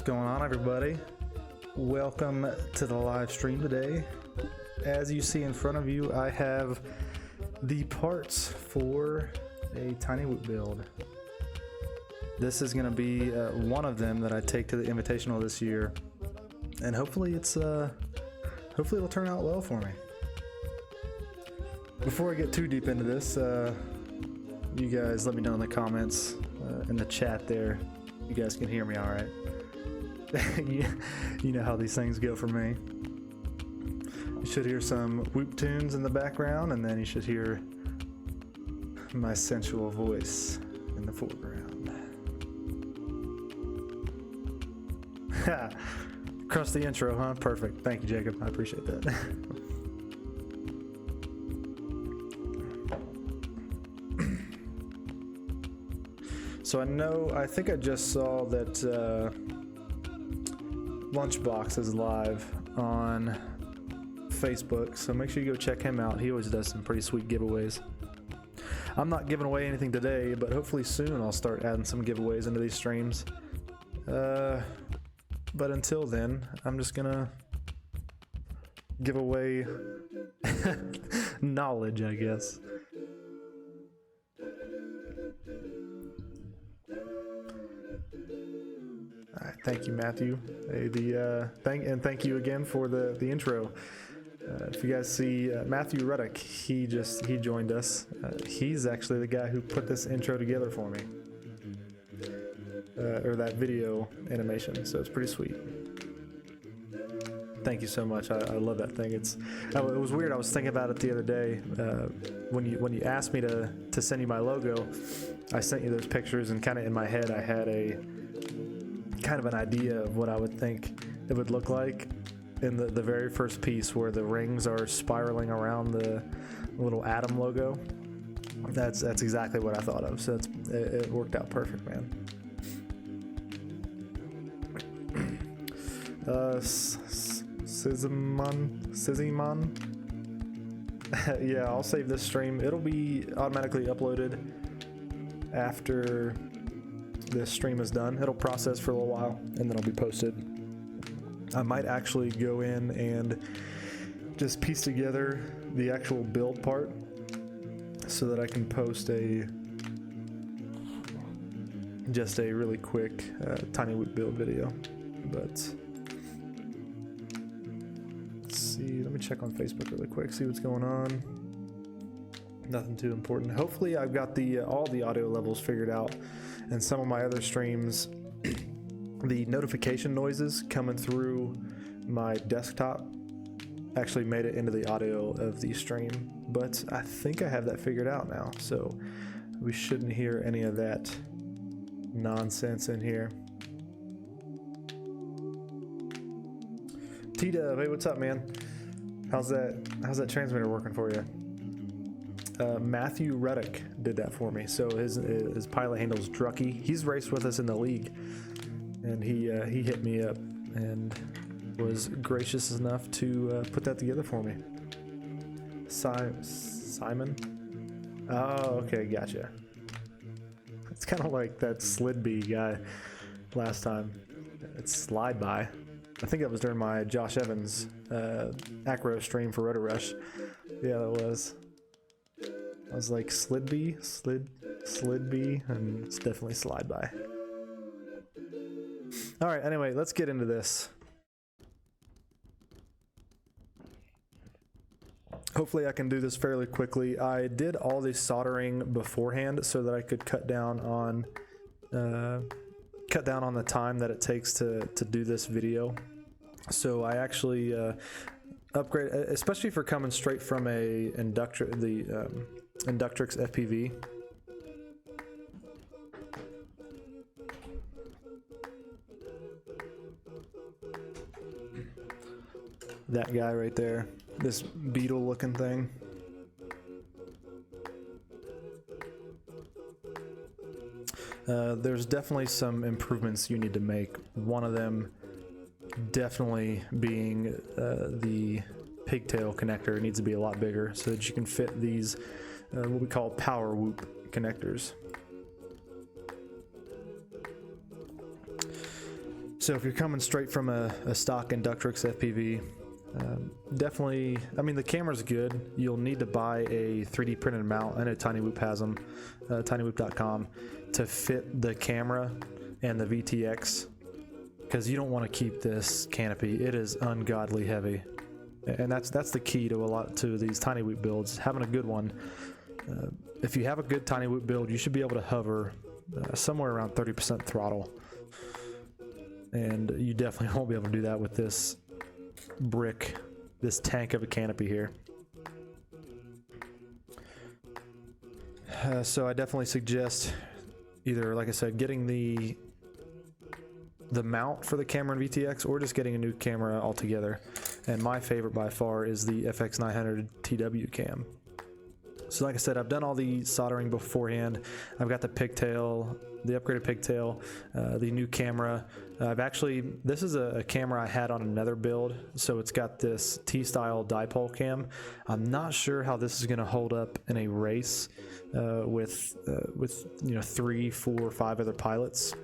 What's going on, everybody? Welcome to the live stream today. As you see in front of you, I have the parts for a tiny whoop build. This is going to be one of them that I take to the Invitational this year, and hopefully it'll turn out well for me. Before I get too deep into this, you guys let me know in the comments, in the chat there. You guys can hear me all right. You know how these things go for me. You should hear some whoop tunes in the background, and then you should hear my sensual voice in the foreground. Crust the intro, huh? Perfect. Thank you, Jacob. I appreciate that. So I think I just saw that Lunchbox is live on Facebook, so make sure you go check him out. He always does some pretty sweet giveaways. I'm not giving away anything today, but hopefully soon I'll start adding some giveaways into these streams. But until then, I'm just gonna give away knowledge, I guess. All right, thank you, Matthew. Hey, thank you again for the intro. If you guys see Matthew Ruddick, he joined us. He's actually the guy who put this intro together for me, or that video animation. So it's pretty sweet. Thank you so much. I love that thing. It was weird. I was thinking about it the other day when you asked me to send you my logo. I sent you those pictures, and kind of in my head I had a kind of an idea of what I would think it would look like in the very first piece where the rings are spiraling around the little atom logo. That's exactly what I thought of. So it worked out perfect, man. Sizimon. Yeah, I'll save this stream. It'll be automatically uploaded after this stream is done. It'll process for a little while and then it'll be posted. I might actually go in and just piece together the actual build part so that I can post just a really quick tiny whoop build video. But let's see, let me check on Facebook really quick, see what's going on. Nothing too important. Hopefully I've got all the audio levels figured out. And some of my other streams, the notification noises coming through my desktop actually made it into the audio of the stream. But I think I have that figured out now, so we shouldn't hear any of that nonsense in here. TW, hey, what's up, man? How's that transmitter working for you? Matthew Ruddick did that for me. So his pilot handle is Drucky. He's raced with us in the league, and he hit me up and was gracious enough to put that together for me. Simon? Oh, okay, gotcha. It's kind of like that Slidby guy last time. It's Slide By. I think that was during my Josh Evans acro stream for Rotor Rush. Yeah, that was. I was like Slidby, and it's definitely Slide By. All right, anyway, let's get into this. Hopefully I can do this fairly quickly. I did all the soldering beforehand so that I could cut down on the time that it takes to do this video. So I actually upgrade, especially for coming straight from a Inductrix FPV. That guy right there, this beetle looking thing. There's definitely some improvements you need to make. One of them definitely being the pigtail connector needs to be a lot bigger so that you can fit these what we call power whoop connectors. So if you're coming straight from a stock Inductrix FPV, definitely, I mean, the camera's good. You'll need to buy a 3D printed mount. I know TinyWhoop has them, tinywhoop.com, to fit the camera and the VTX, because you don't want to keep this canopy. It is ungodly heavy, and that's the key to these TinyWhoop builds, having a good one. If you have a good TinyWhoop build, you should be able to hover somewhere around 30% throttle, and you definitely won't be able to do that with this tank of a canopy here. So I definitely suggest either, like I said, getting the mount for the camera and VTX, or just getting a new camera altogether. And my favorite by far is the FX900 TW cam. So like I said, I've done all the soldering beforehand. I've got the pigtail, the upgraded pigtail, the new camera. This is a camera I had on another build, so it's got this T-style dipole cam. I'm not sure how this is going to hold up in a race with 3, 4, 5 other pilots,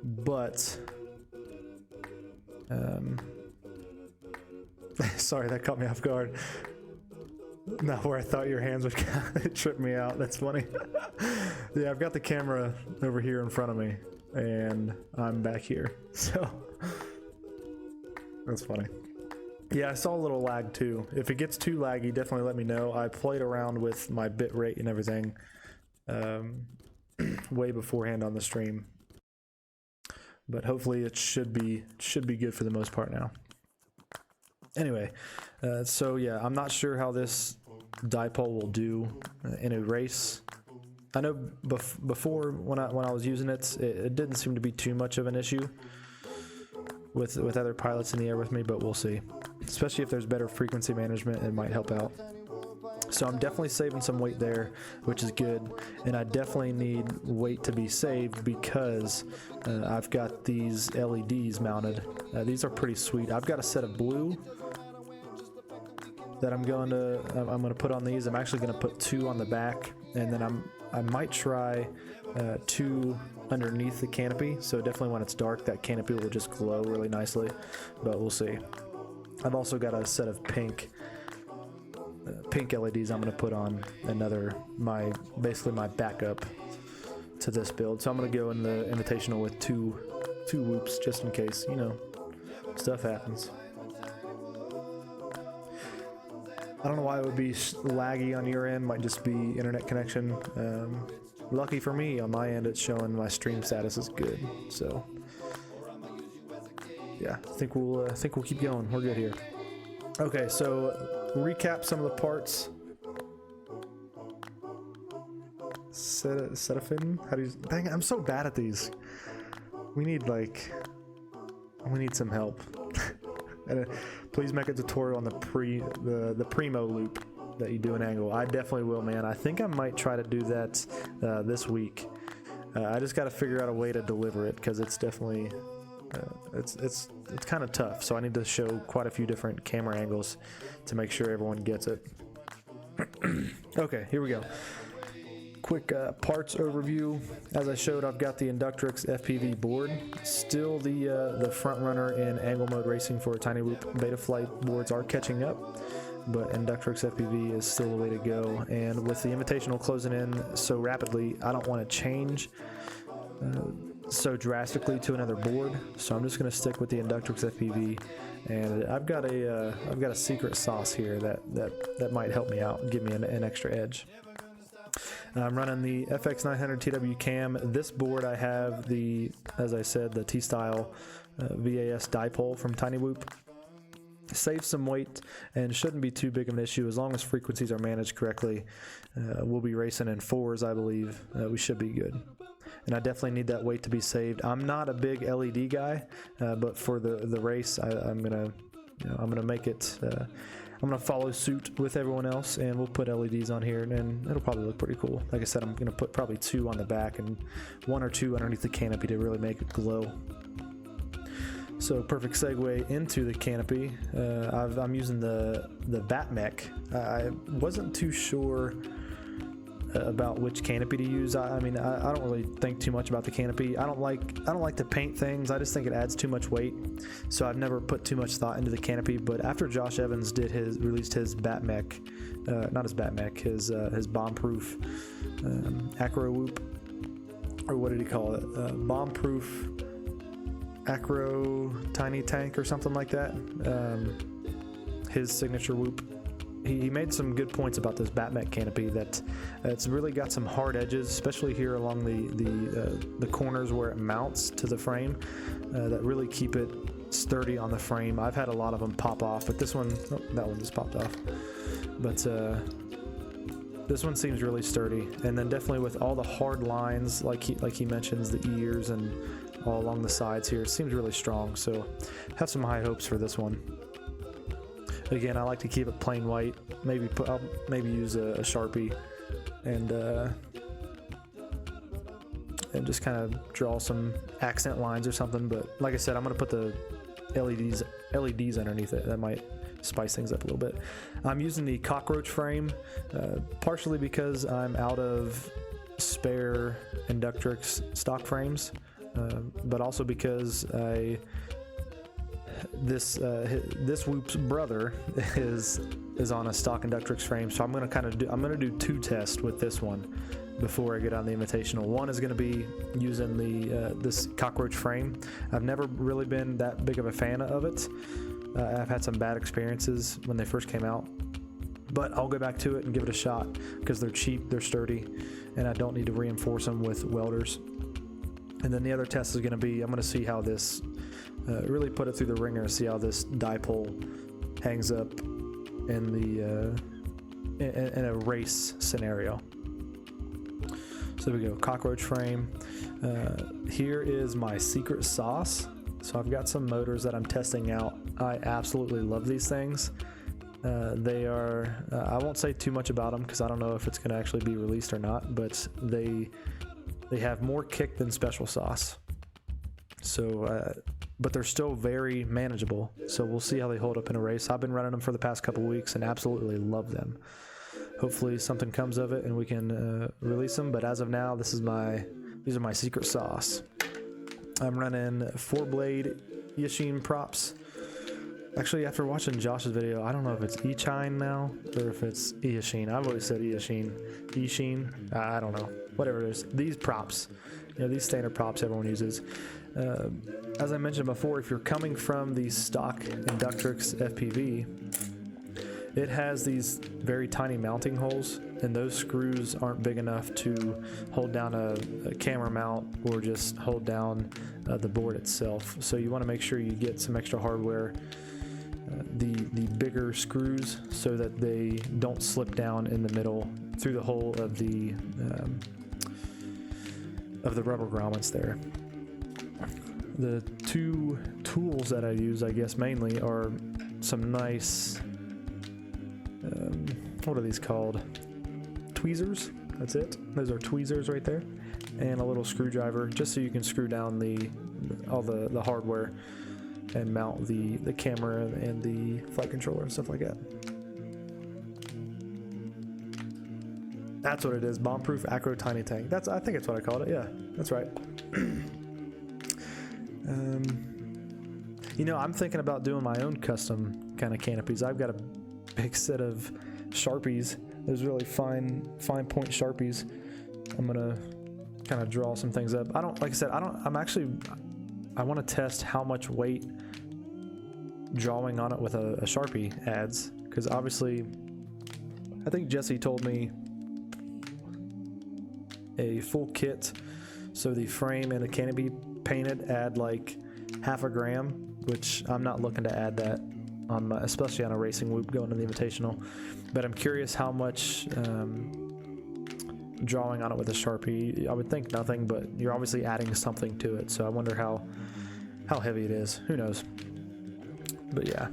but sorry, that caught me off guard. Not where I thought your hands would it tripped me out. That's funny. Yeah, I've got the camera over here in front of me, and I'm back here. So that's funny. Yeah, I saw a little lag too. If it gets too laggy, definitely let me know. I played around with my bit rate and everything way beforehand on the stream, but hopefully it should be good for the most part now. Anyway, so yeah, I'm not sure how this dipole will do in a race. I know before when I was using it, it didn't seem to be too much of an issue with other pilots in the air with me, but we'll see. Especially if there's better frequency management, it might help out. So I'm definitely saving some weight there, which is good, and I definitely need weight to be saved because I've got these LEDs mounted. These are pretty sweet. I've got a set of blue that I'm going to put on these. I'm actually going to put 2 on the back, and then I might try 2 underneath the canopy. So definitely when it's dark, that canopy will just glow really nicely, but we'll see. I've also got a set of pink LEDs I'm going to put on basically my backup to this build. So I'm going to go in the Invitational with two whoops just in case, stuff happens. I don't know why it would be laggy on your end. Might just be internet connection. Lucky for me, on my end, it's showing my stream status is good. So yeah, I think we'll keep going. We're good here. Okay, so recap some of the parts. Setafin? How do you? Dang it, I'm so bad at these. We need some help. And please make a tutorial on the primo loop that you do in angle. I definitely will, man. I think I might try to do that this week. I just got to figure out a way to deliver it, because it's definitely it's kind of tough. So I need to show quite a few different camera angles to make sure everyone gets it. Okay, here we go. Quick parts overview. As I showed, I've got the Inductrix FPV board. Still the front runner in angle mode racing for TinyWhoop. Betaflight boards are catching up, but Inductrix FPV is still the way to go. And with the Invitational closing in so rapidly, I don't want to change so drastically to another board. So I'm just going to stick with the Inductrix FPV. And I've got a secret sauce here that might help me out and give me an extra edge. I'm running the FX900 TW cam. This board I have as I said, the T-style VAS dipole from TinyWhoop. Saves some weight and shouldn't be too big of an issue as long as frequencies are managed correctly. We'll be racing in 4s, I believe. We should be good. And I definitely need that weight to be saved. I'm not a big LED guy, but for the race, I'm gonna make it. I'm gonna follow suit with everyone else, and we'll put LEDs on here, and it'll probably look pretty cool. Like I said, I'm gonna put probably 2 on the back and 1 or 2 underneath the canopy to really make it glow. So perfect segue into the canopy. I'm using the Batmech. I wasn't too sure about which canopy to use. I mean, I don't really think too much about the canopy. I don't like to paint things. I just think it adds too much weight. So I've never put too much thought into the canopy. But after Josh Evans released his Batmech, not his Batmech, his bomb-proof acro whoop, or what did he call it? Bomb-proof acro tiny tank or something like that. His signature whoop. He made some good points about this Batmech canopy, that it's really got some hard edges, especially here along the corners where it mounts to the frame, that really keep it sturdy on the frame. I've had a lot of them pop off, but this one, oh, that one just popped off. But this one seems really sturdy, and then definitely with all the hard lines, like he mentions, the ears and all along the sides here, it seems really strong. So have some high hopes for this one. Again, I like to keep it plain white. I'll maybe use a Sharpie and just kind of draw some accent lines or something. But like I said, I'm gonna put the LEDs underneath it. That might spice things up a little bit. I'm using the cockroach frame, partially because I'm out of spare Inductrix stock frames, but also because this Whoop's brother is on a stock Inductrix frame, so I'm gonna do two tests with this one before I get on the Invitational. One is going to be using this cockroach frame. I've never really been that big of a fan of it. I've had some bad experiences when they first came out, but I'll go back to it and give it a shot because they're cheap, they're sturdy, and I don't need to reinforce them with welders. And then the other test is going to be, I'm going to see how this really put it through the ringer, see how this dipole hangs up in a race scenario. So there we go, cockroach frame. Here is my secret sauce. So I've got some motors that I'm testing out. I absolutely love these things. They are, I won't say too much about them because I don't know if it's going to actually be released or not, but they have more kick than special sauce. So, but they're still very manageable. So we'll see how they hold up in a race. I've been running them for the past couple weeks and absolutely love them. Hopefully something comes of it and we can release them. But as of now, these are my secret sauce. I'm running 4-blade Yashin props. Actually, after watching Josh's video, I don't know if it's Echine now or if it's Yashin. I've always said Yashin. I don't know. Whatever it is. These props, these standard props everyone uses. As I mentioned before, if you're coming from the stock Inductrix FPV, it has these very tiny mounting holes, and those screws aren't big enough to hold down a camera mount or just hold down the board itself. So you want to make sure you get some extra hardware, the bigger screws, so that they don't slip down in the middle through the hole of the rubber grommets there. The two tools that I use, I guess mainly, are some nice, what are these called? Tweezers. That's it. Those are tweezers right there, and a little screwdriver, just so you can screw down all the hardware and mount the camera and the flight controller and stuff like that. That's what it is. Bomb-proof acro tiny tank. I think that's what I called it. Yeah, that's right. I'm thinking about doing my own custom kind of canopies. I've got a big set of Sharpies. Those really fine point Sharpies. I'm gonna kind of draw some things up. I want to test how much weight drawing on it with a Sharpie adds, because obviously I think Jesse told me a full kit, so the frame and the canopy painted, add like half a gram, which I'm not looking to add that on especially on a racing whoop going to the Invitational. But I'm curious how much drawing on it with a Sharpie. I would think nothing, but you're obviously adding something to it, so I wonder how heavy it is. Who knows? But yeah.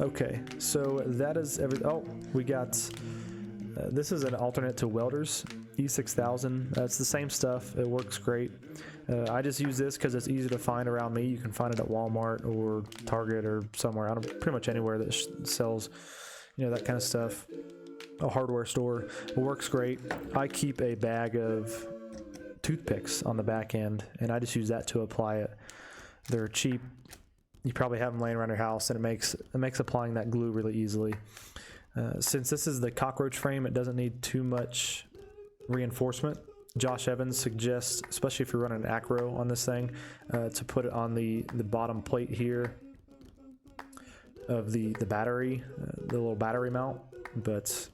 Okay, so that is everything. Oh, we got this is an alternate to Welder's E6000. It's the same stuff. It works great. I just use this because it's easy to find around me. You can find it at Walmart or Target or somewhere. Pretty much anywhere that sells, that kind of stuff. a hardware store. It works great. I keep a bag of toothpicks on the back end, and I just use that to apply it. They're cheap. You probably have them laying around your house, and it makes applying that glue really easily. Since this is the cockroach frame, it doesn't need too much reinforcement. Josh Evans suggests, especially if you're running an acro on this thing, to put it on the bottom plate here of the battery, the little battery mount. But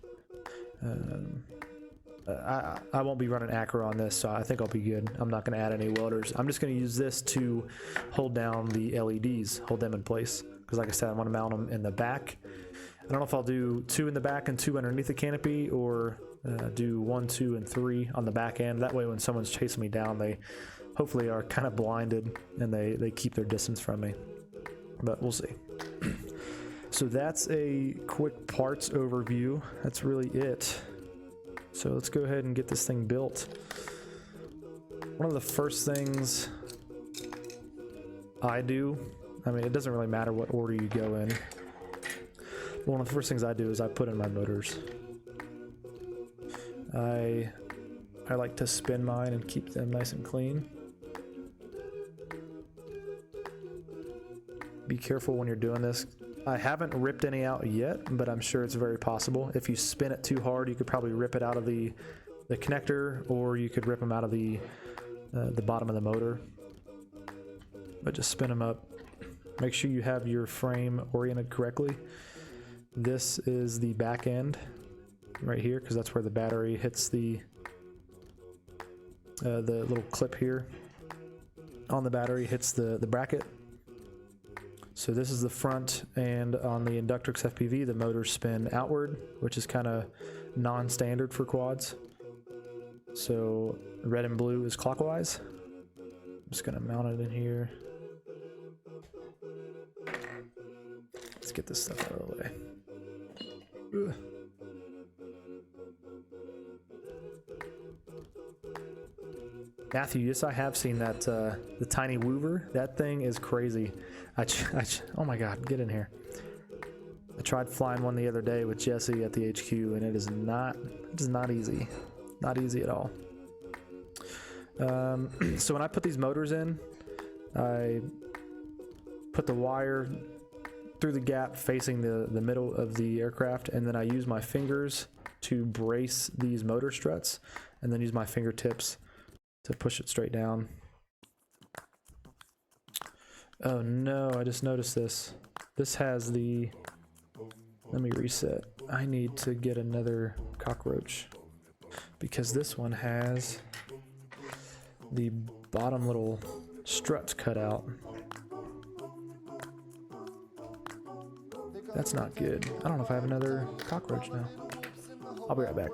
I won't be running acro on this, so I think I'll be good. I'm not going to add any welders. I'm just going to use this to hold down the LEDs, hold them in place. Because like I said, I want to mount them in the back. I don't know if I'll do 2 in the back and 2 underneath the canopy, or do 1, 2, and 3 on the back end. That way when someone's chasing me down, they hopefully are kind of blinded and they keep their distance from me. But we'll see. So that's a quick parts overview. That's really it. So let's go ahead and get this thing built. One of the first things I do, I mean, it doesn't really matter what order you go in. One of the first things I do is I put in my motors. I like to spin mine and keep them nice and clean. Be careful when you're doing this. I haven't ripped any out yet, but I'm sure it's very possible. If you spin it too hard, you could probably rip it out of the connector, or you could rip them out of the bottom of the motor. But just spin them up. Make sure you have your frame oriented correctly. This is the back end right here, because that's where the battery hits the little clip here on the battery hits the bracket. So this is the front, and on the Inductrix FPV, the motors spin outward, which is kind of non-standard for quads. So red and blue is clockwise. I'm just gonna mount it in here. Let's get this stuff out of the way. Ugh. Matthew, yes, I have seen that, the tiny woover. That thing is crazy. Oh my God, get in here. I tried flying one the other day with Jesse at the HQ, and it is not easy. Not easy at all. So when I put these motors in, I put the wire through the gap facing the middle of the aircraft, and then I use my fingers to brace these motor struts, and then use my fingertips to push it straight down. Oh no, I just noticed this. This has the... Let me reset. I need to get another cockroach, because this one has the bottom little struts cut out. That's not good. I don't know if I have another cockroach now. I'll be right back.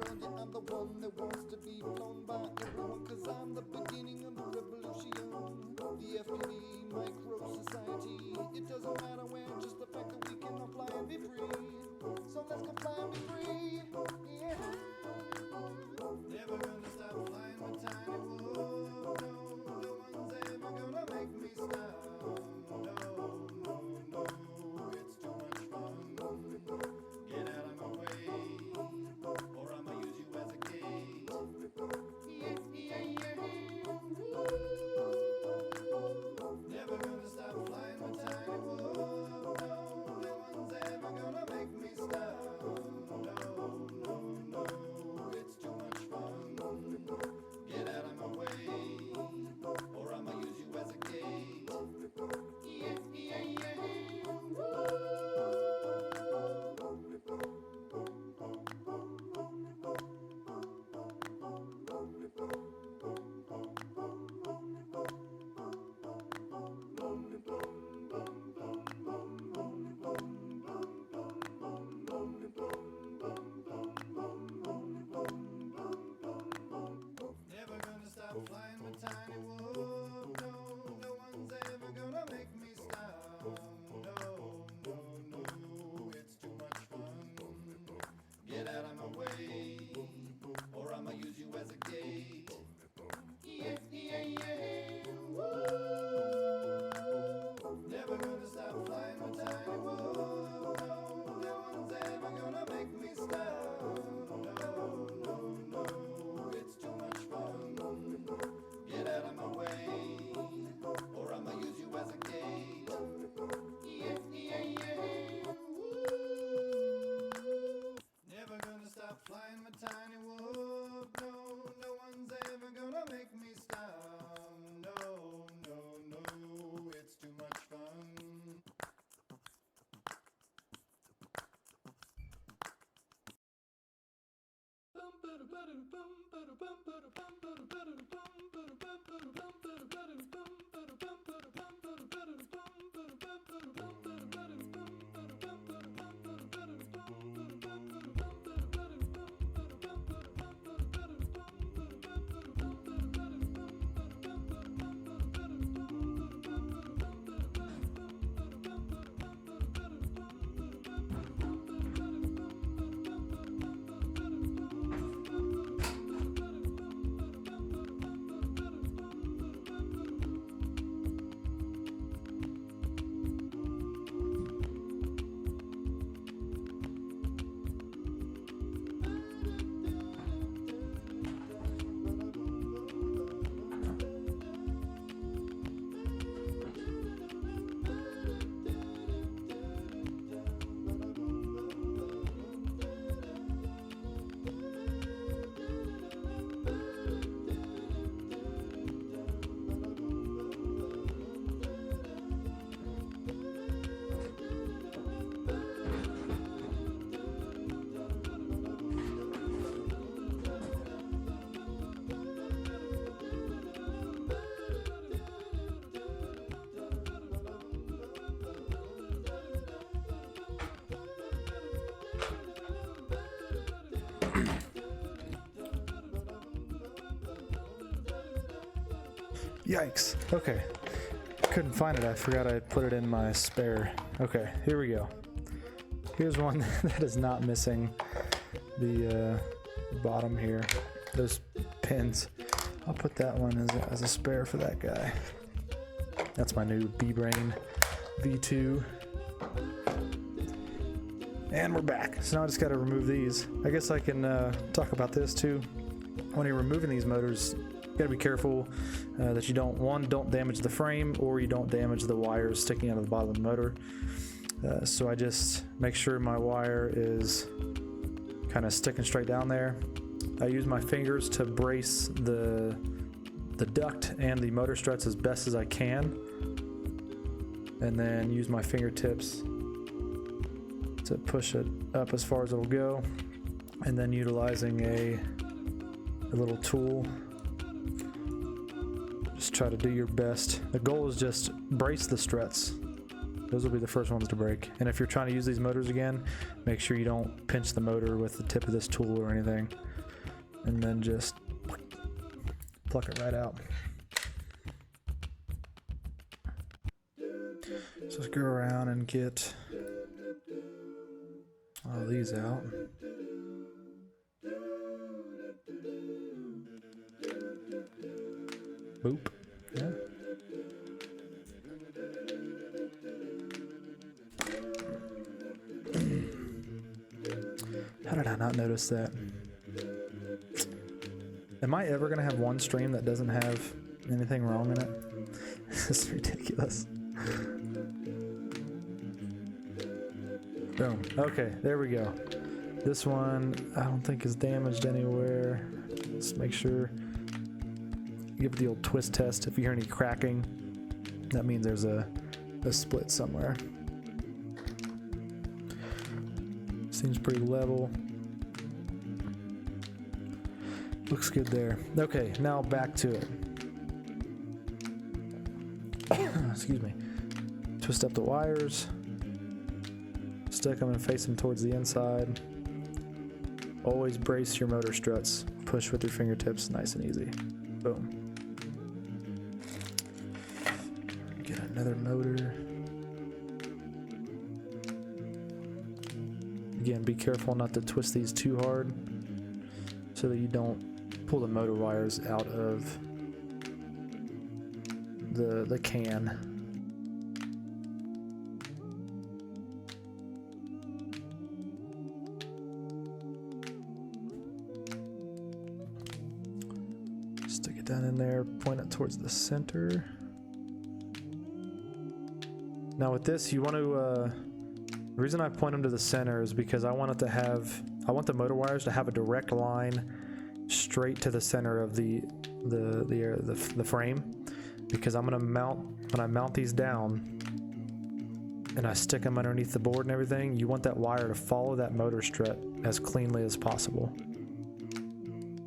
Yikes. Okay. Couldn't find it. I forgot I put it in my spare. Okay, here we go. Here's one that is not missing the bottom here. Those pins. I'll put that one as a spare for that guy. That's my new B-Brain V2. And we're back. So now I just got to remove these. I guess I can talk about this too. When you're removing these motors, you gotta be careful that you don't damage the frame, or you don't damage the wires sticking out of the bottom of the motor. So I just make sure my wire is kind of sticking straight down there. I use my fingers to brace the duct and the motor struts as best as I can, and then use my fingertips to push it up as far as it'll go, and then utilizing a little tool, just try to do your best. The goal is just brace the struts. Those will be the first ones to break. And if you're trying to use these motors again, make sure you don't pinch the motor with the tip of this tool or anything, and then just pluck it right out. So let's go around and get all these out. Boop. Yeah. How did I not notice that? Am I ever gonna have one stream that doesn't have anything wrong in it? This is ridiculous. Boom. Okay, there we go. This one I don't think is damaged anywhere. Let's make sure. Give it the old twist test. If you hear any cracking, that means there's a split somewhere. Seems pretty level. Looks good there. Okay, now back to it. Excuse me. Twist up the wires. Stick them and face them towards the inside. Always brace your motor struts. Push with your fingertips, nice and easy. Boom. Get another motor. Again, be careful not to twist these too hard so that you don't pull the motor wires out of the can. Stick it down in there, point it towards the center. Now with this, you want to, the reason I point them to the center is because I want the motor wires to have a direct line straight to the center of the frame, because I'm gonna when I mount these down and I stick them underneath the board and everything, you want that wire to follow that motor strut as cleanly as possible.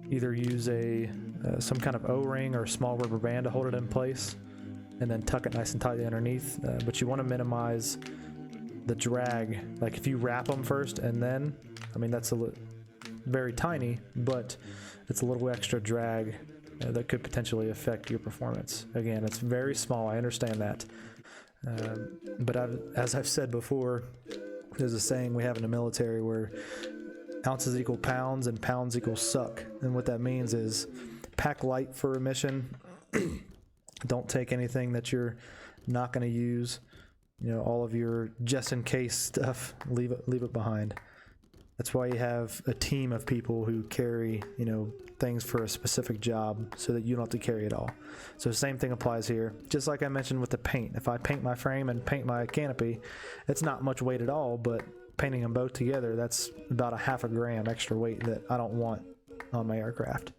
either use some kind of O-ring or small rubber band to hold it in place, and then tuck it nice and tightly underneath. But you want to minimize the drag. Like if you wrap them first and then, I mean, that's very tiny, but it's a little extra drag that could potentially affect your performance. Again, it's very small, I understand that. But as I've said before, there's a saying we have in the military where ounces equal pounds and pounds equal suck. And what that means is pack light for a mission. Don't take anything that you're not going to use. You know, all of your just in case stuff, leave it behind. That's why you have a team of people who carry, you know, things for a specific job so that you don't have to carry it all. So the same thing applies here. Just like I mentioned with the paint. If I paint my frame and paint my canopy, it's not much weight at all, but painting them both together, that's about a half a gram extra weight that I don't want on my aircraft.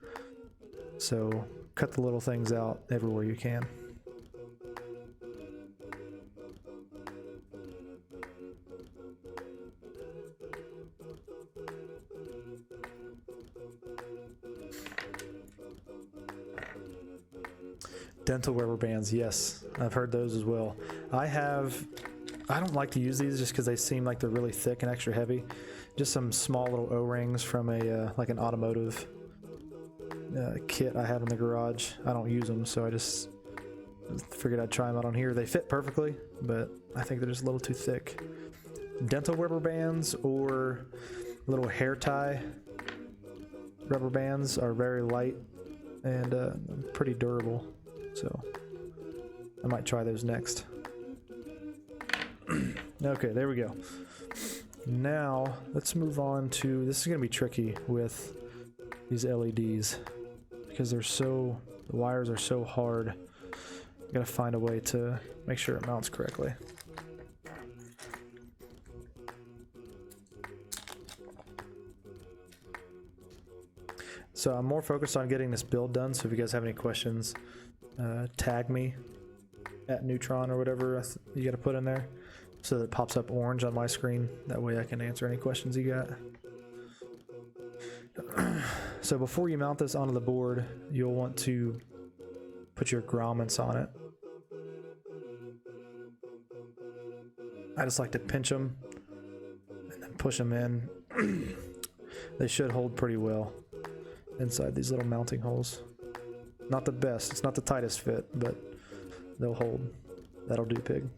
So cut the little things out everywhere you can. Dental rubber bands, yes, I've heard those as well. I don't like to use these just because they seem like they're really thick and extra heavy. Just some small little O-rings from like an automotive kit I have in the garage. I don't use them, so I just figured I'd try them out on here. They fit perfectly, but I think they're just a little too thick. Dental rubber bands or little hair tie rubber bands are very light and pretty durable. So I might try those next. Okay, there we go. Now let's move on to, this is going to be tricky with these LEDs because the wires are so hard. I gotta find a way to make sure it mounts correctly. So I'm more focused on getting this build done, so if you guys have any questions, tag me at neutron or whatever you gotta put in there so that it pops up orange on my screen. That way I can answer any questions you got. So before you mount this onto the board, you'll want to put your grommets on it. I just like to pinch them and then push them in. They should hold pretty well inside these little mounting holes. Not the best, it's not the tightest fit, but they'll hold. That'll do, pig.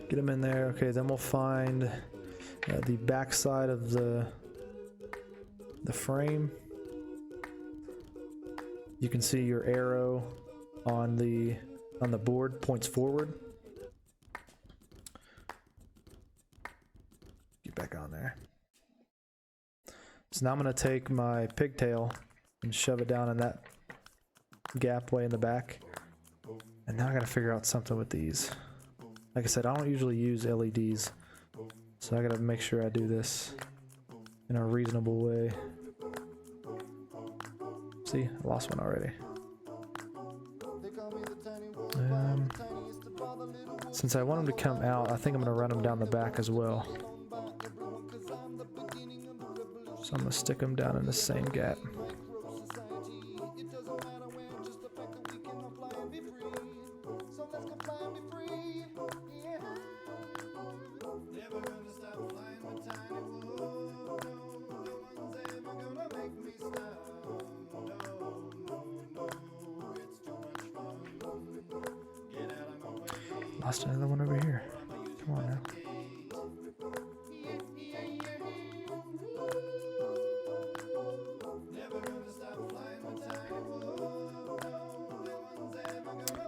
Get them in there. Okay, then we'll find the back side of the frame. You can see your arrow on the board points forward. Get back on there. So now I'm going to take my pigtail and shove it down in that gap way in the back. And now I got to figure out something with these. Like I said, I don't usually use LEDs, so I got to make sure I do this in a reasonable way. See, I lost one already. Since I want them to come out, I think I'm going to run them down the back as well. So I'm going to stick them down in the same gap. Lost another one over here. Come on now.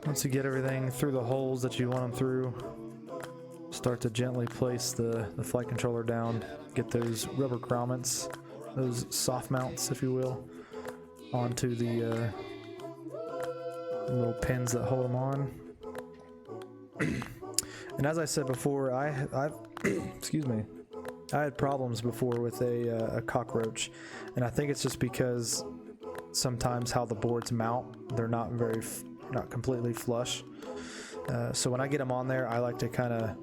Once you get everything through the holes that you want them through, start to gently place the flight controller down. Get those rubber grommets, those soft mounts, if you will, onto the little pins that hold them on. And as I said before, I've excuse me, I had problems before with a cockroach, and I think it's just because sometimes how the boards mount, they're not completely flush. So when I get them on there, I like to kind of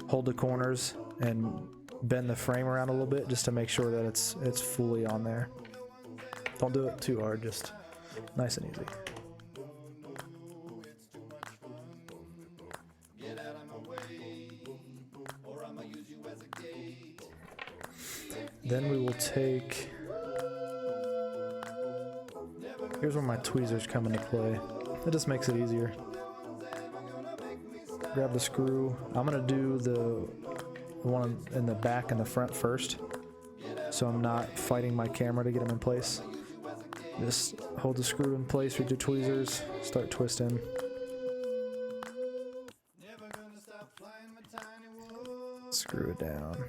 hold the corners and bend the frame around a little bit just to make sure that it's fully on there. Don't do it too hard, just nice and easy. Then we will take, here's where my tweezers come into play. It just makes it easier. Grab the screw. I'm gonna do the one in the back and the front first, so I'm not fighting my camera to get them in place. Just hold the screw in place with your tweezers, start twisting. Screw it down.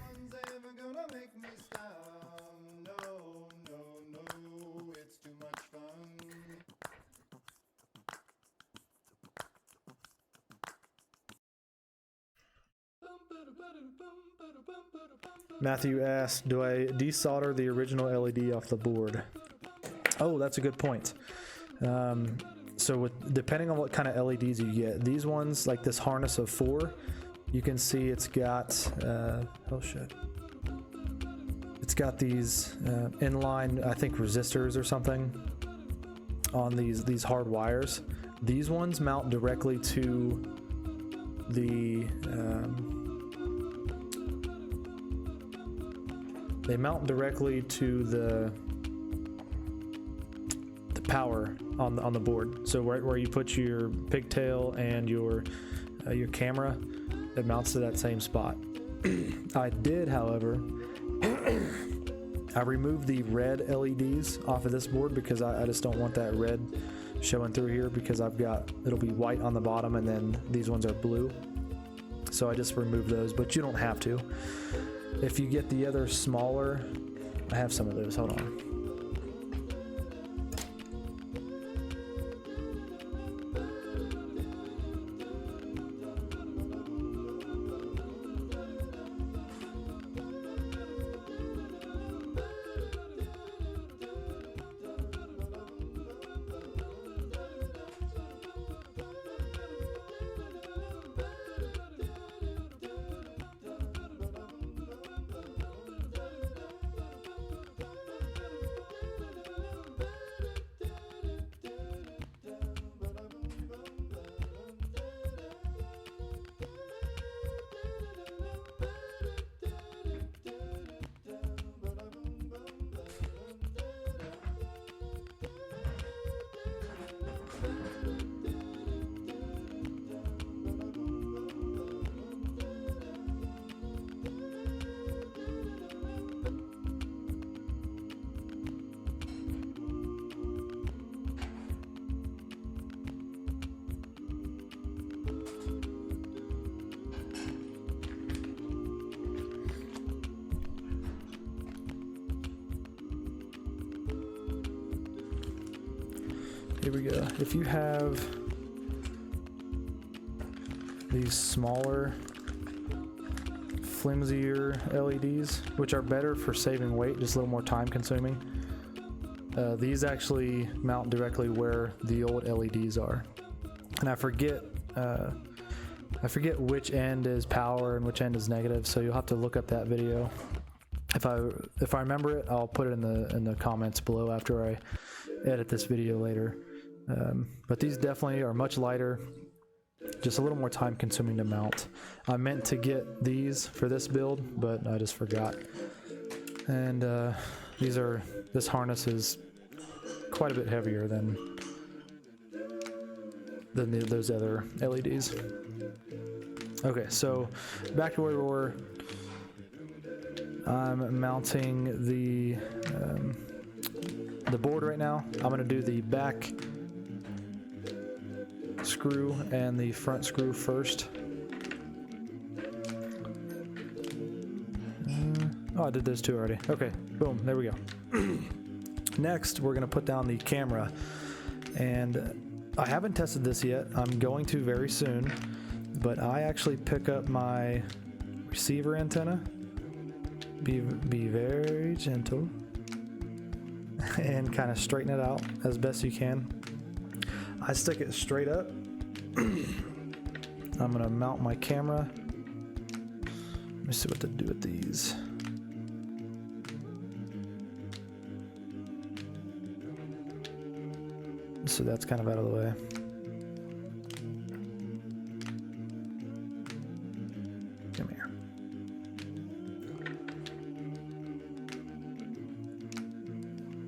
Matthew asked, do I desolder the original LED off the board? Oh, that's a good point. So depending on what kind of LEDs you get, these ones, like this harness of 4, you can see it's got, oh shit. It's got these inline, I think, resistors or something on these hard wires. These ones mount directly to the, they mount directly to the power on the board. So right where you put your pigtail and your camera, it mounts to that same spot. I did, however, I removed the red LEDs off of this board because I just don't want that red showing through here, because it'll be white on the bottom and then these ones are blue. So I just removed those, but you don't have to. If you get the other smaller, I have some of those, hold on. Here we go. If you have these smaller, flimsier LEDs, which are better for saving weight, just a little more time consuming, these actually mount directly where the old LEDs are. And I forget which end is power and which end is negative, so you'll have to look up that video. If I remember it, I'll put it in the comments below after I edit this video later. But these definitely are much lighter, just a little more time consuming to mount. I meant to get these for this build, but I just forgot. And this harness is quite a bit heavier than those other LEDs. Okay, so back to where we were. I'm mounting the board right now. I'm gonna do the back screw and the front screw first. Oh, I did those two already. Okay, boom, there we go. Next, we're gonna put down the camera, and I haven't tested this yet. I'm going to very soon, but I actually pick up my receiver antenna. Be very gentle and kind of straighten it out as best you can. I stick it straight up. I'm gonna mount my camera me see what to do with these. So that's kind of out of the way. Come here.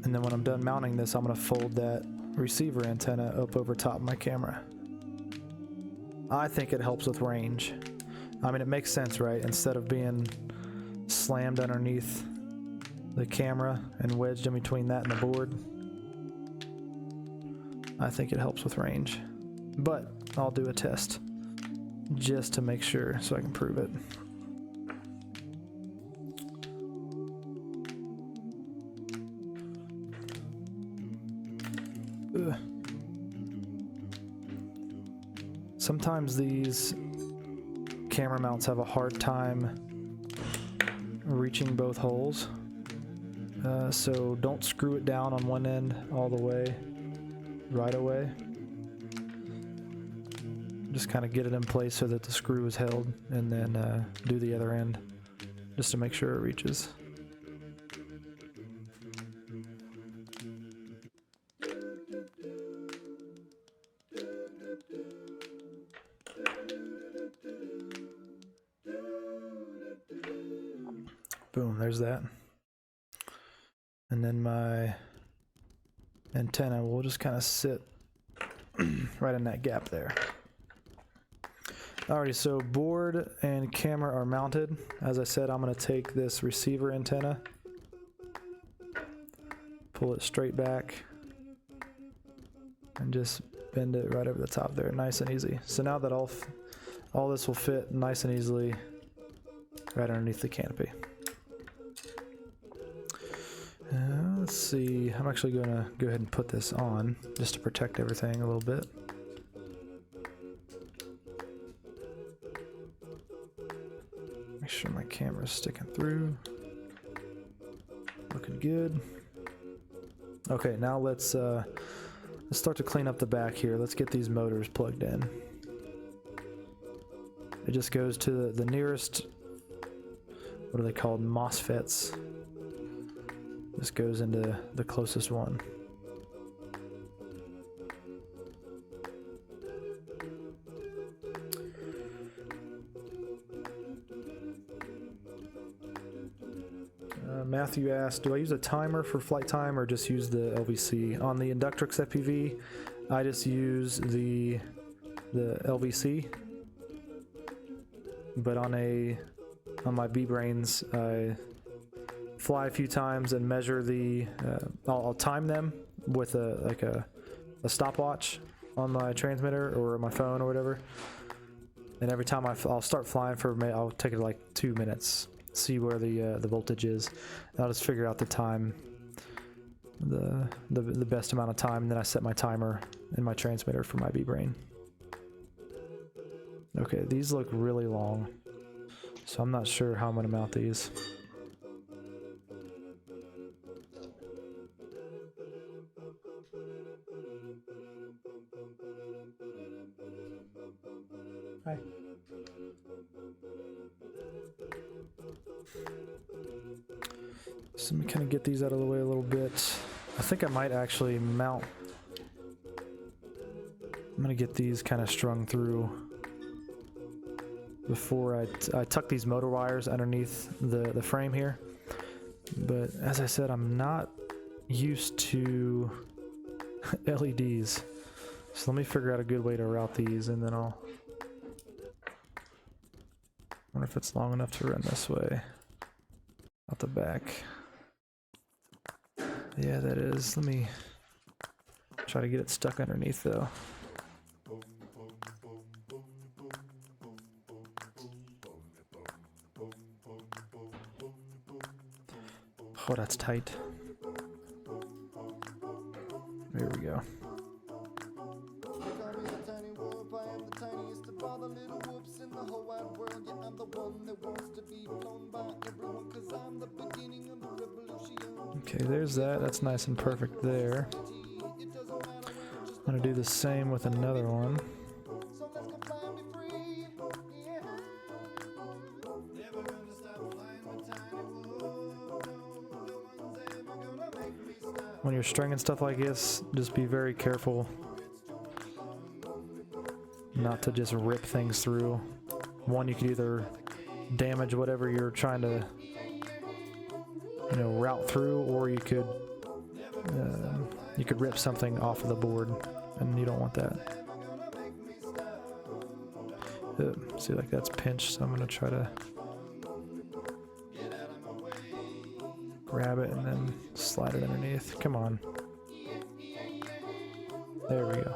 And then when I'm done mounting this, I'm going to fold that receiver antenna up over top of my camera. I think it helps with range. I mean, it makes sense, right? Instead of being slammed underneath the camera and wedged in between that and the board, I think it helps with range. But I'll do a test just to make sure so I can prove it. Ugh. Sometimes these camera mounts have a hard time reaching both holes, so don't screw it down on one end all the way right away. Just kind of get it in place so that the screw is held, and then do the other end just to make sure it reaches. Boom, there's that. And then my antenna will just kind of sit right in that gap there. Alrighty, so board and camera are mounted. As I said, I'm going to take this receiver antenna, pull it straight back, and just bend it right over the top there, nice and easy. So now that all this will fit nice and easily right underneath the canopy. Let's see, I'm actually going to go ahead and put this on just to protect everything a little bit. Make sure my camera's sticking through. Looking good. Okay, now let's start to clean up the back here. Let's get these motors plugged in. It just goes to the nearest, what are they called, MOSFETs. This goes into the closest one. Matthew asked, do I use a timer for flight time or just use the LVC? On the Inductrix FPV, I just use the LVC. But on my B-Brains, I fly a few times and measure the, I'll time them with a stopwatch on my transmitter or my phone or whatever. And every time I'll start flying I'll take it like 2 minutes, see where the voltage is. And I'll just figure out the time, the best amount of time, and then I set my timer in my transmitter for my B-Brain. Okay, these look really long, so I'm not sure how I'm going to mount these. Hi. So let me kind of get these out of the way a little bit. I think I might actually mount. I'm gonna get these kind of strung through before I tuck these motor wires underneath the frame here. But as I said, I'm not used to LEDs. So let me figure out a good way to route these, and then I'll wonder if it's long enough to run this way out the back. Yeah, that is. Let me try to get it stuck underneath though. Oh, that's tight. There we go. Okay, there's that. That's nice and perfect there. I'm gonna do the same with another one. when you're stringing stuff like this, just be very careful not to just rip things through. One, you could either damage whatever you're trying to, you know, route through, or you could rip something off of the board, and you don't want that. See, like that's pinched, so I'm gonna try to grab it and then slide it underneath. Come on. There we go.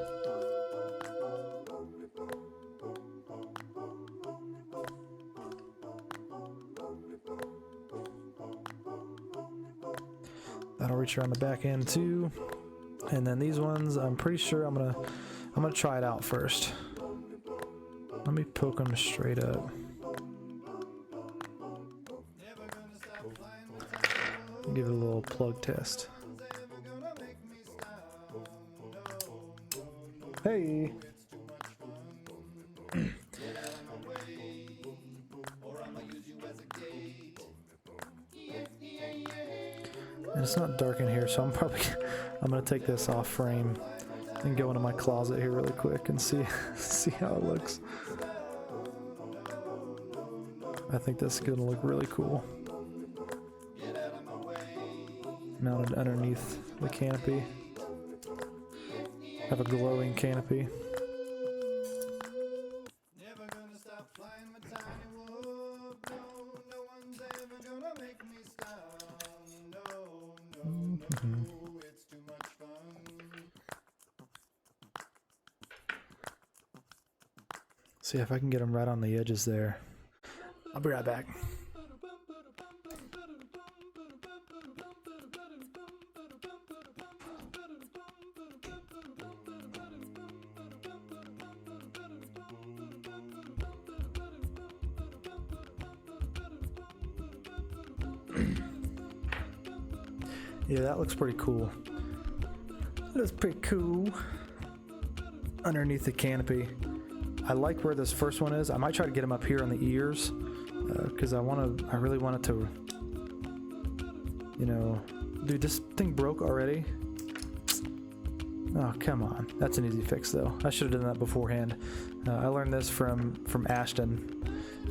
That'll reach around the back end too. And then these ones, I'm pretty sure I'm gonna try it out first. Let me poke them straight up. Give it a little plug test. Hey! And it's not dark in here, so I'm gonna take this off frame and go into my closet here really quick and see how it looks. I think this is gonna look really cool. Mounted underneath the canopy. Have a glowing canopy. See if I can get them right on the edges there. I'll be right back. Yeah, that looks pretty cool. That is pretty cool. Underneath the canopy. I like where this first one is. I might try to get him up here on the ears, because I really want it to, you know, dude, this thing broke already. Oh, come on. That's an easy fix though. I should have done that beforehand. I learned this from Ashton.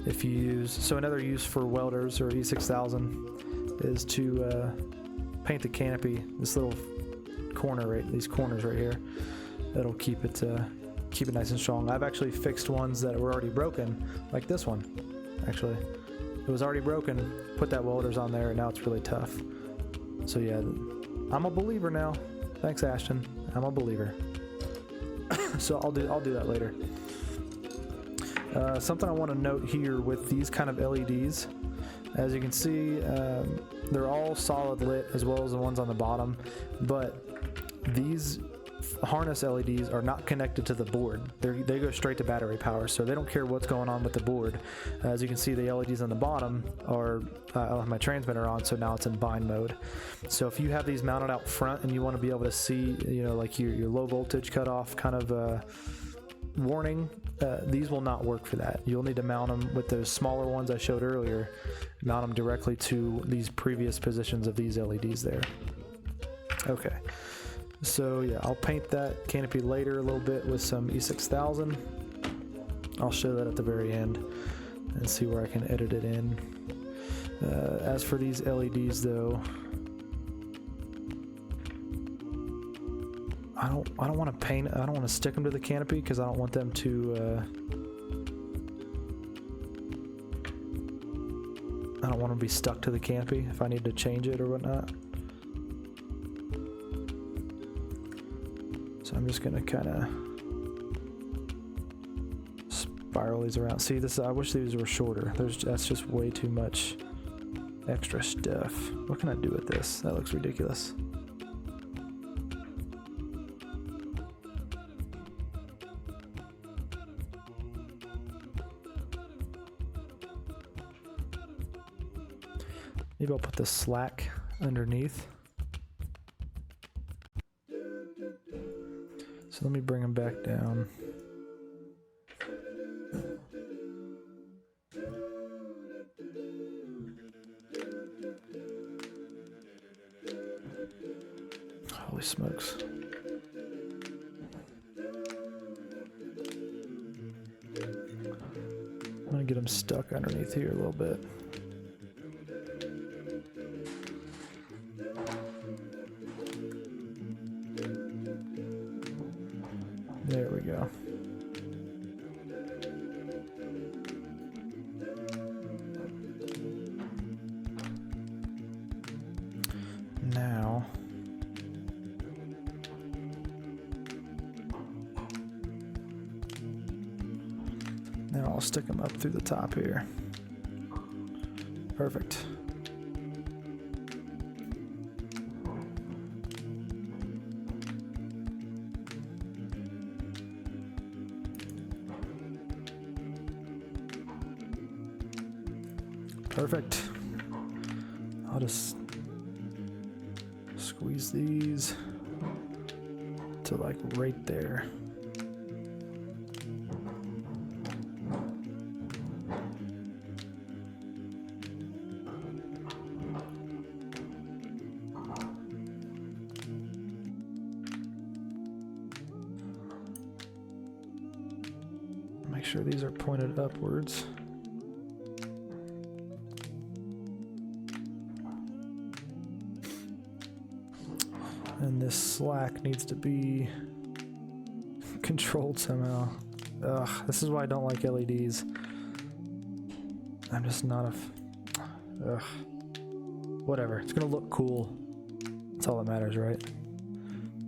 If you use, so another use for welders or E6000 is to paint the canopy, this little corner, these corners right here. That'll keep it nice and strong. I've actually fixed ones that were already broken, like this one. Actually, it was already broken. Put that welders on there, and now it's really tough. So yeah, I'm a believer now. Thanks, Ashton. I'm a believer. So I'll do that later. Something I want to note here with these kind of LEDs, as you can see, they're all solid lit as well as the ones on the bottom, but these harness LEDs are not connected to the board. They go straight to battery power, so they don't care what's going on with the board. As you can see, the LEDs on the bottom are, I have my transmitter on, so now it's in bind mode. So if you have these mounted out front and you want to be able to see, you know, like your low voltage cutoff kind of warning, these will not work for that. You'll need to mount them with those smaller ones I showed earlier, mount them directly to these previous positions of these LEDs there. Okay. So yeah, I'll paint that canopy later a little bit with some E6000. I'll show that at the very end and see where I can edit it in. As for these LEDs though, I don't want to paint, I don't want to stick them to the canopy because I don't want them to I don't want them to be stuck to the canopy if I need to change it or whatnot. So I'm just gonna kind of spiral these around. See, this, I wish these were shorter. That's just way too much extra stuff. What can I do with this? That looks ridiculous. Maybe I'll put the slack underneath. So let me bring them back down. smokes. I'm gonna get them stuck underneath here a little bit. There we go. Now I'll stick them up through the top here. Perfect. Perfect. I'll just squeeze these to like right there. Make sure these are pointed upwards. And this slack needs to be controlled somehow. Ugh, this is why I don't like LEDs. I'm just not a... Ugh. Whatever, it's gonna look cool. That's all that matters, right?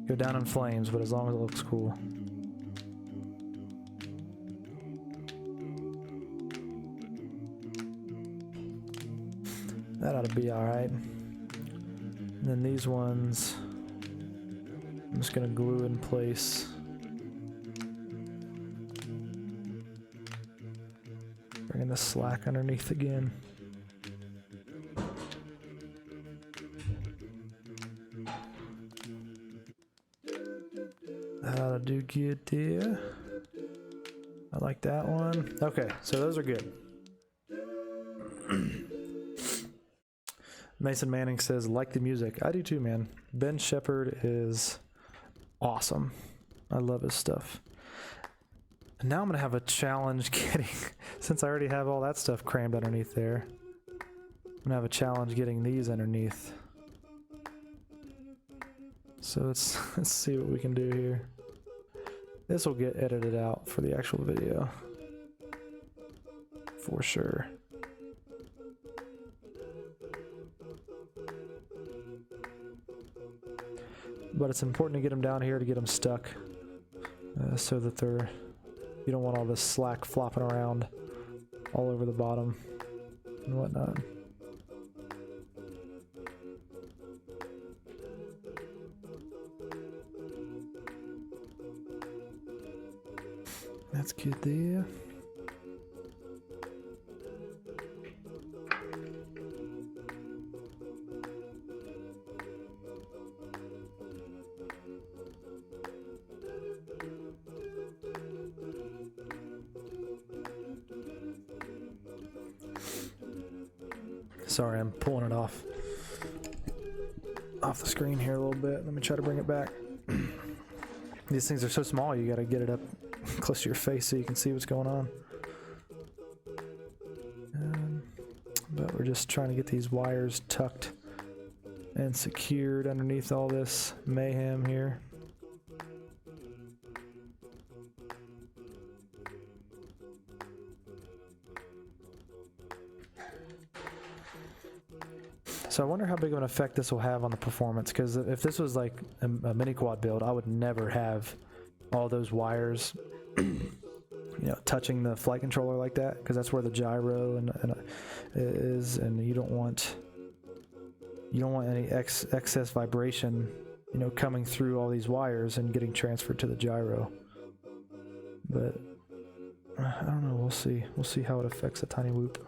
Go down in flames, but as long as it looks cool. That ought to be alright. And then these ones, I'm just gonna glue in place. Bringing the slack underneath again. That ought to do good there. I like that one. Okay, so those are good. Mason Manning says, like the music. I do too, man. Ben Shepherd is awesome. I love his stuff. And now I'm going to have a challenge getting, since I already have all that stuff crammed underneath there, I'm going to have a challenge getting these underneath. So let's see what we can do here. This will get edited out for the actual video. For sure. But it's important to get them down here to get them stuck so that they're, you don't want all this slack flopping around all over the bottom and whatnot. That's good there. Sorry, I'm pulling it off the screen here a little bit. Let me try to bring it back. These things are so small, you gotta get it up close to your face so you can see what's going on. But we're just trying to get these wires tucked and secured underneath all this mayhem here. So I wonder how big of an effect this will have on the performance, because if this was like a mini quad build, I would never have all those wires touching the flight controller like that, because that's where the gyro and is, and you don't want any excess vibration coming through all these wires and getting transferred to the gyro. But I don't know, we'll see how it affects the tiny whoop.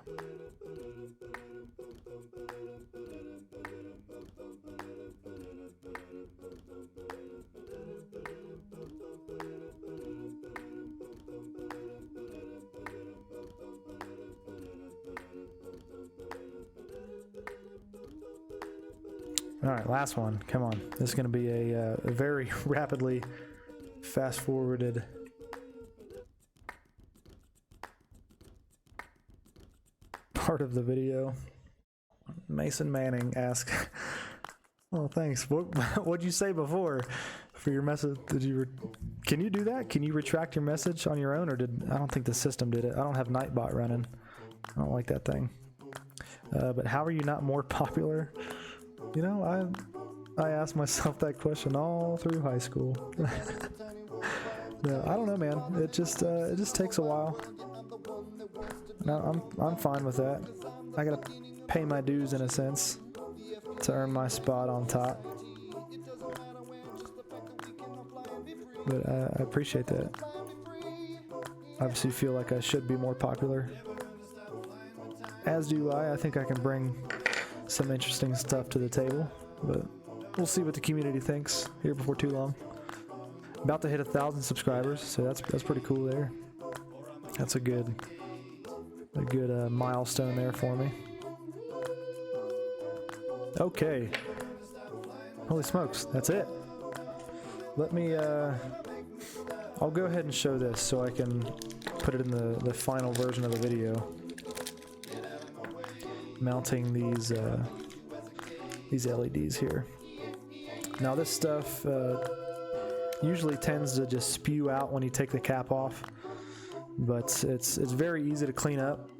All right, last one. Come on. This is going to be a very rapidly fast-forwarded. Part of the video. Mason Manning asks, "Oh, thanks. What'd you say before for your message? Can you do that? Can you retract your message on your own, or I don't think the system did it. I don't have Nightbot running. I don't like that thing. But how are you not more popular? You know, I asked myself that question all through high school. No, I don't know, man. It just takes a while. No, I'm fine with that. I gotta pay my dues in a sense to earn my spot on top. But I appreciate that. Obviously feel like I should be more popular. As do I. I think I can bring some interesting stuff to the table, but we'll see what the community thinks here before too long. About to hit 1,000 subscribers, so that's pretty cool there. That's a good milestone there for me. Okay. Holy smokes, that's it. Let me, I'll go ahead and show this so I can put it in the final version of the video. Mounting these LEDs here. Now this stuff usually tends to just spew out when you take the cap off, but it's very easy to clean up.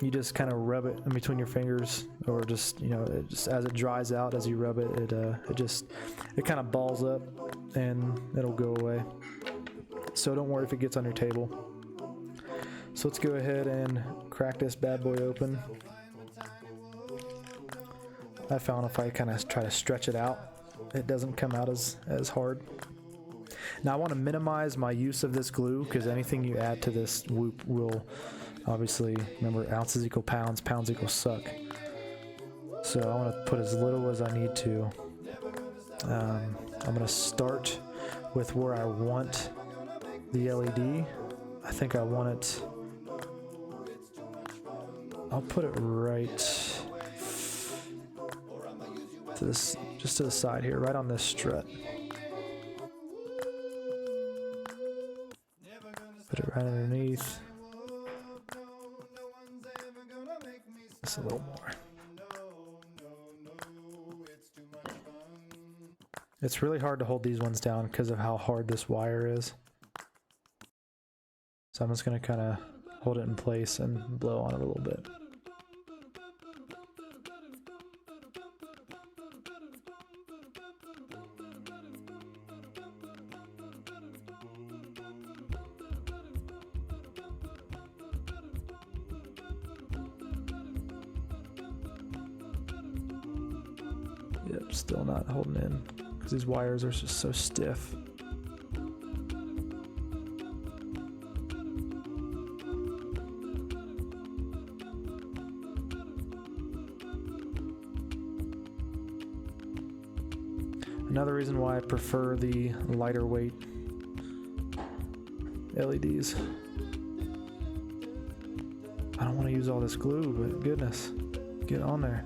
You just kind of rub it in between your fingers, or just, you know, just as it dries out, as you rub it, it kind of balls up and it'll go away. So don't worry if it gets on your table. So let's go ahead and crack this bad boy open. I found if I kind of try to stretch it out, it doesn't come out as hard. Now I want to minimize my use of this glue, because anything you add to this whoop will obviously, remember, ounces equal pounds, pounds equal suck. So I want to put as little as I need to. I'm going to start with where I want the LED. I think I want it, I'll put it right to this, just to the side here, right on this strut. Put it right underneath. Just a little more. It's really hard to hold these ones down because of how hard this wire is. So I'm just going to kind of hold it in place and blow on it a little bit. Yep, still not holding in because these wires are just so stiff. Another reason why I prefer the lighter weight LEDs. I don't want to use all this glue, but goodness, get on there.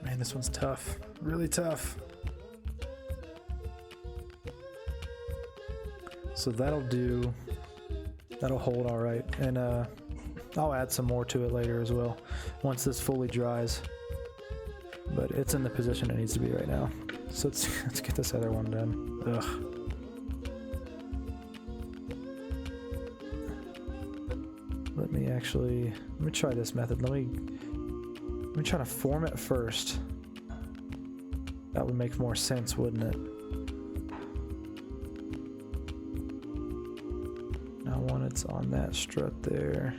Man, this one's tough, really tough. So that'll hold all right. And I'll add some more to it later as well, once this fully dries. But it's in the position it needs to be right now. So let's get this other one done. Ugh. Let me try this method. Let me Let me try to form it first. That would make more sense, wouldn't it? Now when it's on that strut there.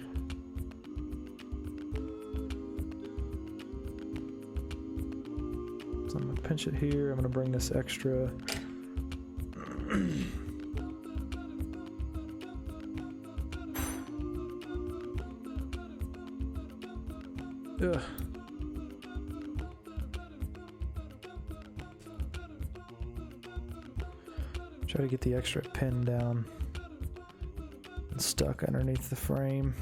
So I'm gonna pinch it here. I'm gonna bring this extra. Ugh. Try to get the extra pin down and stuck underneath the frame.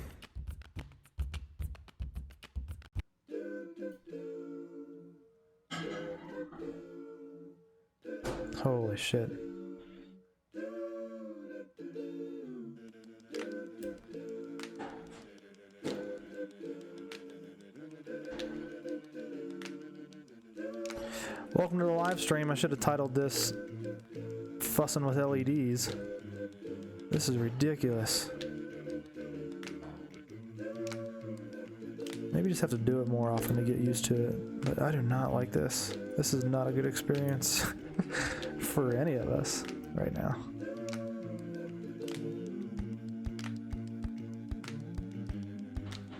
Holy shit. Welcome to the live stream. I should have titled this Fussing with LEDs. This is ridiculous. Maybe just have to do it more often to get used to it. But I do not like this. This is not a good experience for any of us right now.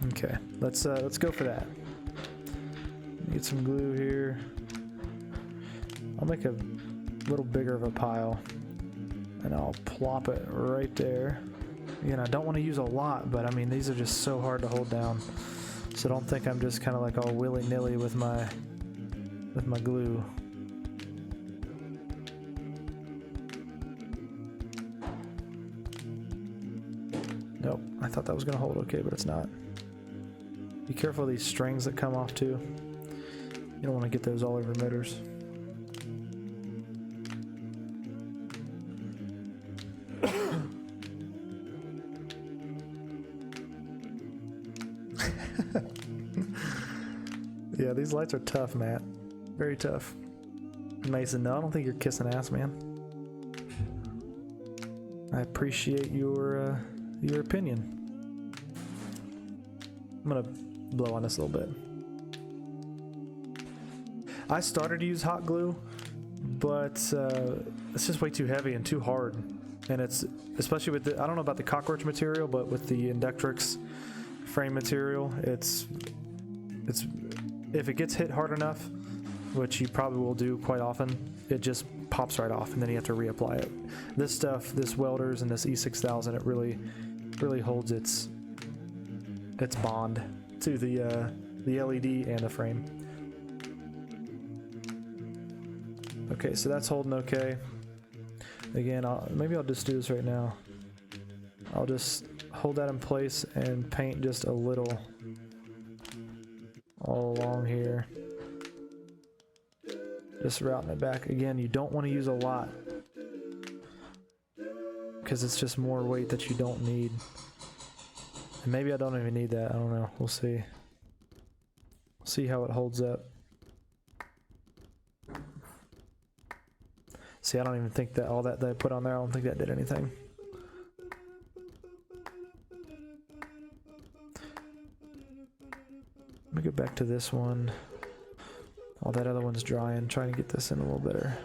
Okay, let's go for that. Get some glue here. I'll make a little bigger of a pile and I'll plop it right there. Again, I don't want to use a lot, but I mean these are just so hard to hold down. So don't think I'm just kind of like all willy-nilly with my glue. Nope, I thought that was gonna hold okay, but it's not. Be careful of these strings that come off too. You don't want to get those all over motors. Yeah, these lights are tough, Matt. Very tough. Mason, no, I don't think you're kissing ass, man. I appreciate your opinion. I'm gonna blow on this a little bit. I started to use hot glue, but it's just way too heavy and too hard. And it's, especially with the, I don't know about the cockroach material, but with the Inductrix frame material, it's if it gets hit hard enough, which you probably will do quite often, it just pops right off and then you have to reapply it. This stuff, this welders and this E6000, it really holds its bond to the LED and the frame. Okay, so that's holding okay. Again, maybe I'll just do this right now. I'll just hold that in place and paint just a little all along here. Just routing it back. Again, you don't want to use a lot because it's just more weight that you don't need. And maybe I don't even need that. I don't know. We'll see. See how it holds up. See, I don't even think that all that I put on there, I don't think that did anything. Let me go back to this one. All that other one's drying. Trying to get this in a little better.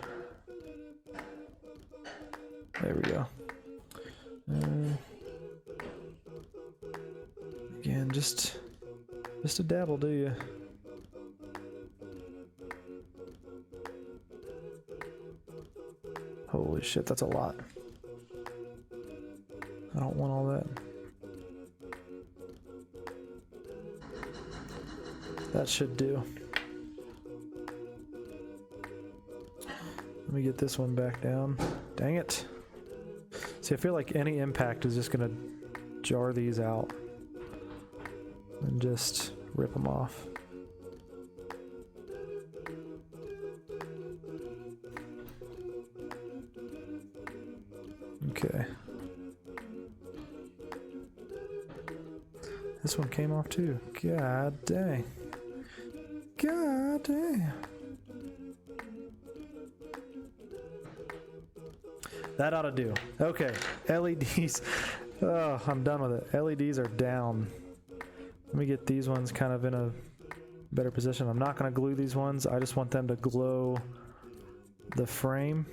There we go. Again, just a dabble, do you? Holy shit, that's a lot. I don't want all that. That should do. Let me get this one back down. Dang it. See, I feel like any impact is just gonna jar these out and just rip them off. Okay. This one came off too. God dang. God dang. That ought to do. Okay, LEDs. Oh, I'm done with it. LEDs are down. Let me get these ones kind of in a better position. I'm not going to glue these ones. I just want them to glow the frame,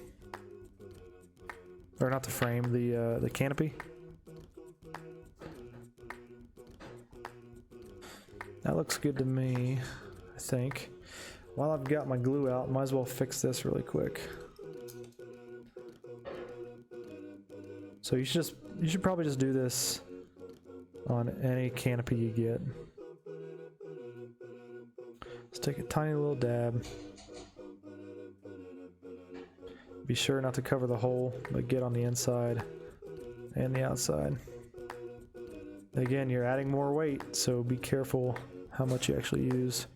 or not the frame, the canopy. That looks good to me, I think. While I've got my glue out, might as well fix this really quick. So you should probably just do this on any canopy you get. Let's take a tiny little dab. Be sure not to cover the hole, but get on the inside and the outside. Again, you're adding more weight, so be careful how much you actually use.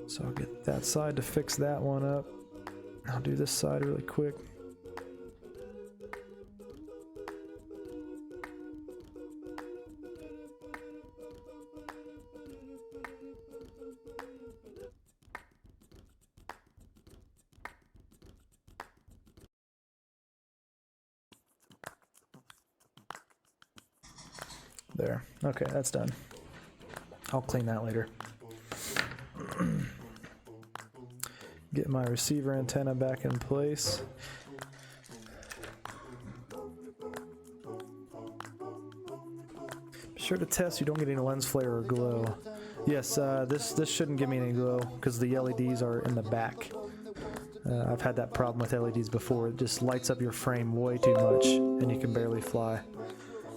So I'll get that side to fix that one up. I'll do this side really quick. There. Okay, that's done. I'll clean that later. Get my receiver antenna back in place. Be sure to test you don't get any lens flare or glow. Yes, this shouldn't give me any glow because the LEDs are in the back. I've had that problem with LEDs before. It just lights up your frame way too much and you can barely fly.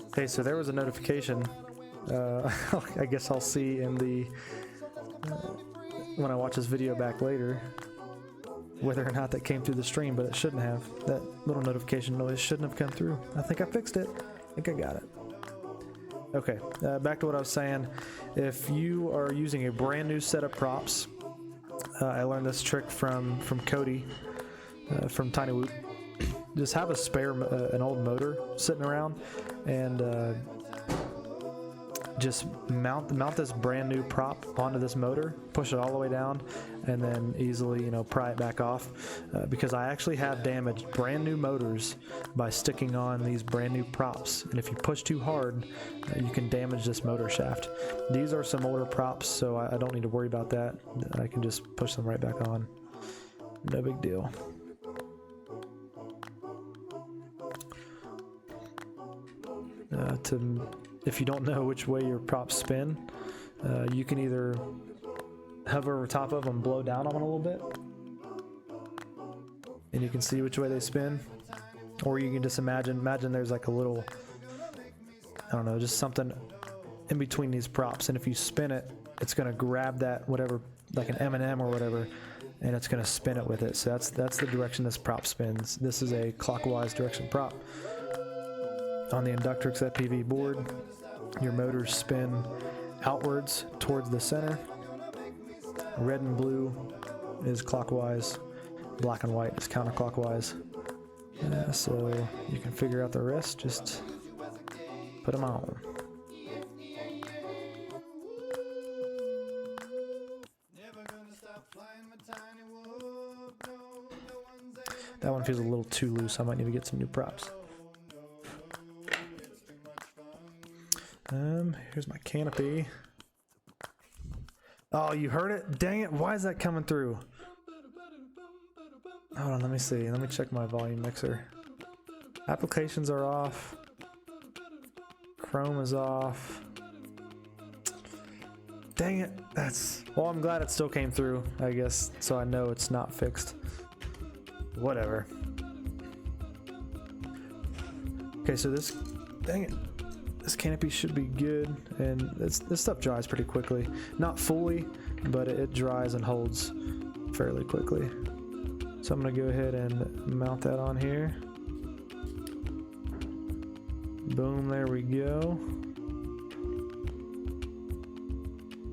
Okay, so there was a notification. I guess I'll see in the when I watch this video back later whether or not that came through the stream, but it shouldn't have. That little notification noise shouldn't have come through. I think I fixed it. I think I got it. Okay, back to what I was saying. If you are using a brand new set of props, I learned this trick from Cody from Tiny Whoop. Just have a spare, an old motor sitting around, and just mount this brand new prop onto this motor, push it all the way down, and then easily, pry it back off. Because I actually have damaged brand new motors by sticking on these brand new props, and if you push too hard, you can damage this motor shaft. These are some older props, so I don't need to worry about that. I can just push them right back on. No big deal. If you don't know which way your props spin, you can either hover over top of them, blow down on them a little bit, and you can see which way they spin, or you can just imagine there's like a little, I don't know, just something in between these props, and if you spin it, it's going to grab that whatever, like an M&M or whatever, and it's going to spin it with it. So that's the direction this prop spins. This is a clockwise direction prop. On the Inductrix FPV board, your motors spin outwards towards the center. Red and blue is clockwise, black and white is counterclockwise. So you can figure out the rest, just put them on. That one feels a little too loose. I might need to get some new props. Here's my canopy. Oh, you heard it? Dang it, why is that coming through? Hold on, let me see. Let me check my volume mixer. Applications are off. Chrome is off. Dang it, well, I'm glad it still came through, I guess, so I know it's not fixed. Whatever. Okay, so dang it. This canopy should be good, and this stuff dries pretty quickly. Not fully, but it dries and holds fairly quickly. So I'm gonna go ahead and mount that on here. Boom, there we go.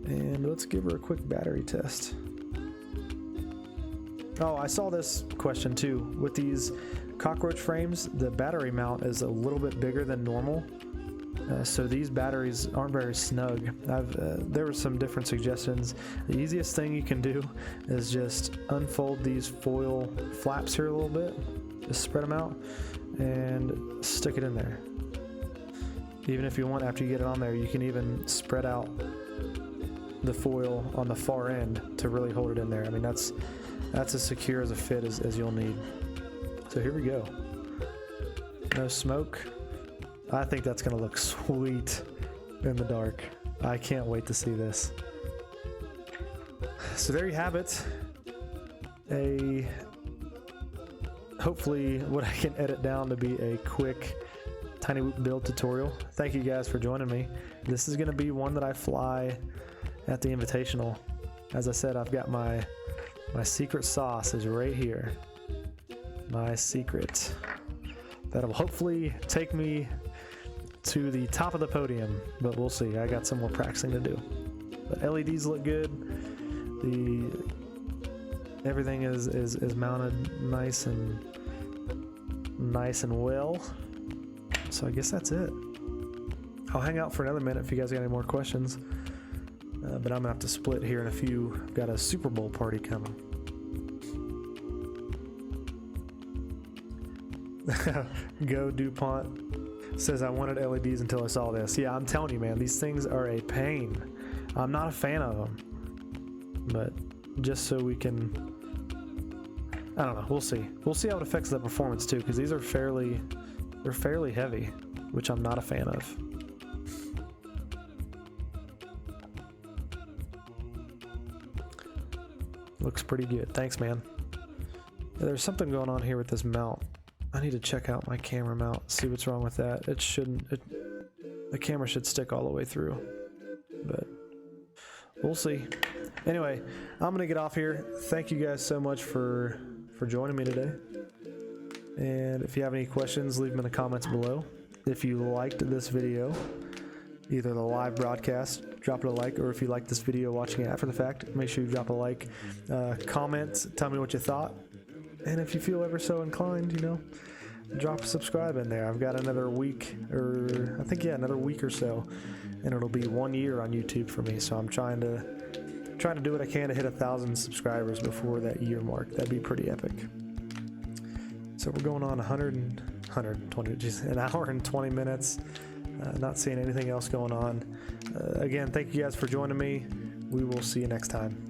And let's give her a quick battery test. Oh, I saw this question too. With these cockroach frames, the battery mount is a little bit bigger than normal. So these batteries aren't very snug. There were some different suggestions. The easiest thing you can do is just unfold these foil flaps here a little bit, just spread them out, and stick it in there. Even if you want, after you get it on there, you can even spread out the foil on the far end to really hold it in there. I mean, that's as secure as a fit as you'll need. So here we go. No smoke. I think that's gonna look sweet in the dark. I can't wait to see this. So there you have it. Hopefully what I can edit down to be a quick tiny whoop build tutorial. Thank you guys for joining me. This is gonna be one that I fly at the Invitational. As I said, I've got my secret sauce is right here. My secret. That'll hopefully take me to the top of the podium, but we'll see. I got some more practicing to do. But LEDs look good. Everything is mounted nice and well. So I guess that's it. I'll hang out for another minute if you guys got any more questions. But I'm gonna have to split here in a few. I've got a Super Bowl party coming. Go DuPont says I wanted LEDs until I saw this. Yeah, I'm telling you, man, these things are a pain. I'm not a fan of them, but just so we can, I don't know, we'll see. We'll see how it affects the performance too, because these are fairly heavy, which I'm not a fan of. Looks pretty good. Thanks, man. There's something going on here with this mount. I need to check out my camera mount, see what's wrong with that. It shouldn't, the camera should stick all the way through, but we'll see. Anyway, I'm gonna get off here. Thank you guys so much for joining me today. And if you have any questions, leave them in the comments below. If you liked this video, either the live broadcast, drop it a like, or if you like this video watching it after the fact, make sure you drop a like. Comment, tell me what you thought. And if you feel ever so inclined, you know, drop a subscribe in there. I've got another week, or I think, yeah, another week or so, and it'll be 1 year on YouTube for me. So I'm trying to do what I can to hit 1,000 subscribers before that year mark. That'd be pretty epic. So we're going on 120, geez, an hour and 20 minutes. Not seeing anything else going on. Again, thank you guys for joining me. We will see you next time.